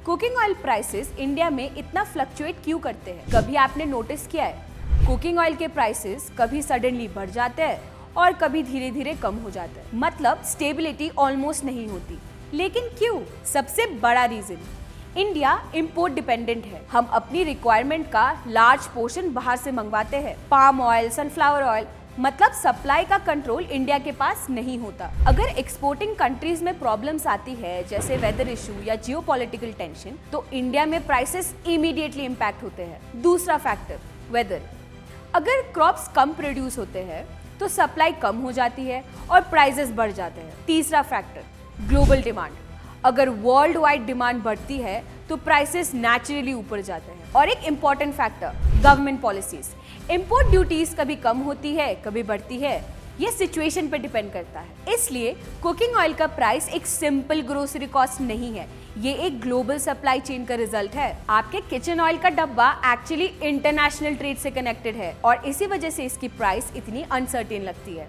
Cooking oil prices India में इतना fluctuate क्यों करते हैं? कभी आपने नोटिस किया है? कुकिंग ऑयल के प्राइसेस कभी सडनली बढ़ जाते हैं और कभी धीरे धीरे कम हो जाते हैं। मतलब स्टेबिलिटी ऑलमोस्ट नहीं होती। लेकिन क्यों? सबसे बड़ा रीजन, इंडिया इंपोर्ट डिपेंडेंट है। हम अपनी रिक्वायरमेंट का लार्ज पोर्शन बाहर से मंगवाते हैं। पाम ऑयल, सनफ्लावर ऑयल, मतलब सप्लाई का कंट्रोल इंडिया के पास नहीं होता। अगर एक्सपोर्टिंग कंट्रीज में प्रॉब्लम्स आती है, जैसे वेदर इशू या जियोपॉलिटिकल टेंशन, तो इंडिया में प्राइसेस इमीडिएटली इंपैक्ट होते हैं। दूसरा फैक्टर, वेदर। अगर क्रॉप्स कम प्रोड्यूस होते हैं तो सप्लाई कम हो जाती है और प्राइसेस बढ़ जाते हैं। तीसरा फैक्टर, ग्लोबल डिमांड। अगर वर्ल्ड वाइड डिमांड बढ़ती है तो प्राइसेस नेचुरली ऊपर जाते हैं। और एक important factor, government policies. Import duties कभी कम होती है, कभी बढ़ती है। ये सिचुएशन पे डिपेंड करता है। इसलिए कुकिंग ऑयल का प्राइस एक सिंपल ग्रोसरी कॉस्ट नहीं है, ये एक ग्लोबल सप्लाई चेन का रिजल्ट है। आपके किचन ऑयल का डब्बा एक्चुअली इंटरनेशनल ट्रेड से कनेक्टेड है और इसी वजह से इसकी प्राइस इतनी अनसर्टेन लगती है।